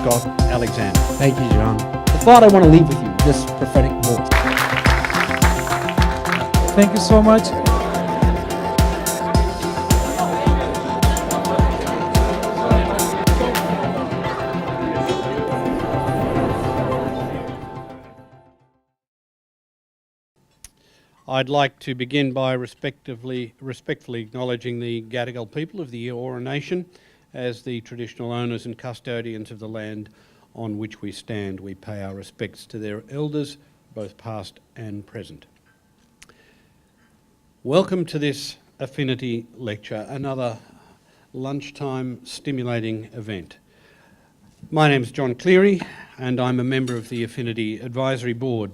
Scott Alexander. Thank you, John. The thought I want to leave with you, this prophetic voice. Thank you so much. I'd like to begin by respectfully acknowledging the Gadigal people of the Eora Nation as the traditional owners and custodians of the land on which we stand. We pay our respects to their elders, both past and present. Welcome to this Affinity lecture, another lunchtime stimulating event. My name is John Cleary and I'm a member of the Affinity Advisory Board.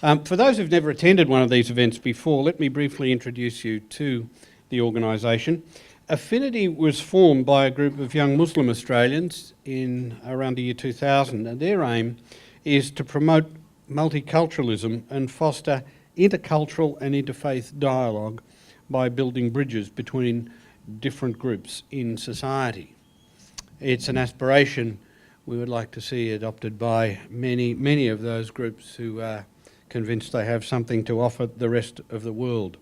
For those who've never attended one of these events before, let me briefly introduce you to the organisation. Affinity was formed by a group of young Muslim Australians in around the year 2000, and their aim is to promote multiculturalism and foster intercultural and interfaith dialogue by building bridges between different groups in society. It's an aspiration we would like to see adopted by many of those groups who are convinced they have something to offer the rest of the world.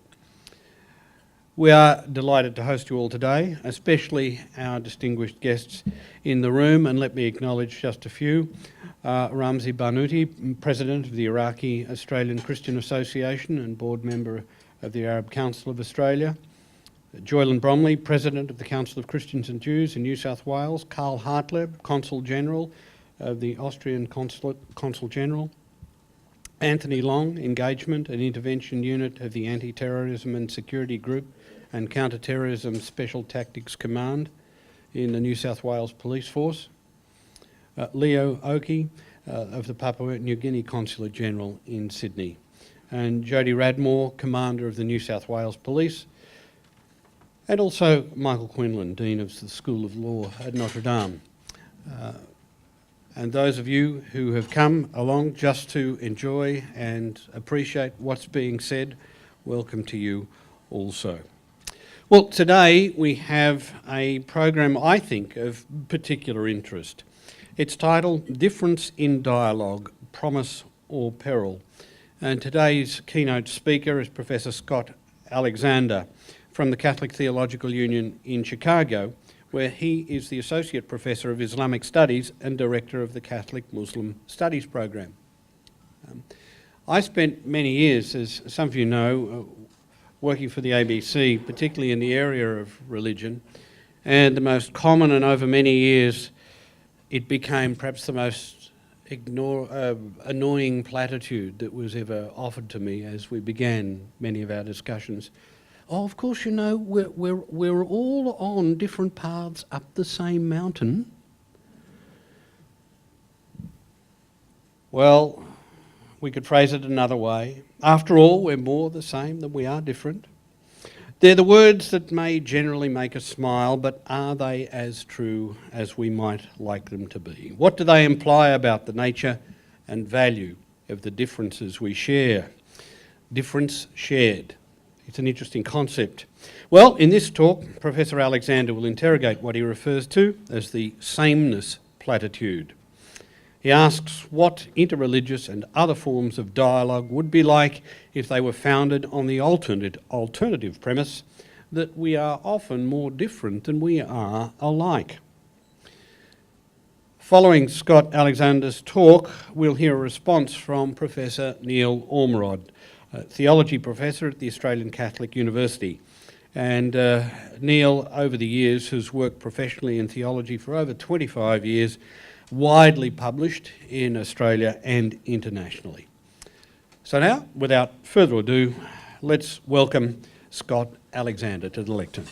We are delighted to host you all today, especially our distinguished guests in the room, and let me acknowledge just a few. Ramzi Barnouti, President of the Iraqi Australian Christian Association and Board Member of the Arab Council of Australia. Joylan Bromley, President of the Council of Christians and Jews in New South Wales. Karl Hartleb, Consul General of the Austrian Consul General. Anthony Long, Engagement and Intervention Unit of the Anti-Terrorism and Security Group and Counter-Terrorism Special Tactics Command in the New South Wales Police Force. Leo Oakey of the Papua New Guinea Consulate General in Sydney. And Jodie Radmore, Commander of the New South Wales Police. And also Michael Quinlan, Dean of the School of Law at Notre Dame. And those of you who have come along just to enjoy and appreciate what's being said, welcome to you also. Well, today we have a program, I think, of particular interest. It's titled Difference in Dialogue, Promise or Peril. And today's keynote speaker is Professor Scott Alexander from the Catholic Theological Union in Chicago, where he is the Associate Professor of Islamic Studies and Director of the Catholic Muslim Studies Program. I spent many years, as some of you know, working for the ABC, particularly in the area of religion, and the most common, and over many years it became perhaps the most annoying platitude that was ever offered to me as we began many of our discussions. Oh, of course, you know, we're all on different paths up the same mountain. Well, we could phrase it another way. After all, we're more the same than we are different. They're the words that may generally make us smile, but are they as true as we might like them to be? What do they imply about the nature and value of the differences we share? Difference shared. It's an interesting concept. Well, in this talk, Professor Alexander will interrogate what he refers to as the sameness platitude. He asks what interreligious and other forms of dialogue would be like if they were founded on the alternative premise that we are often more different than we are alike. Following Scott Alexander's talk, we'll hear a response from Professor Neil Ormerod, Theology Professor at the Australian Catholic University. And Neil, over the years, has worked professionally in theology for over 25 years, widely published in Australia and internationally. So now, without further ado, let's welcome Scott Alexander to the lectern.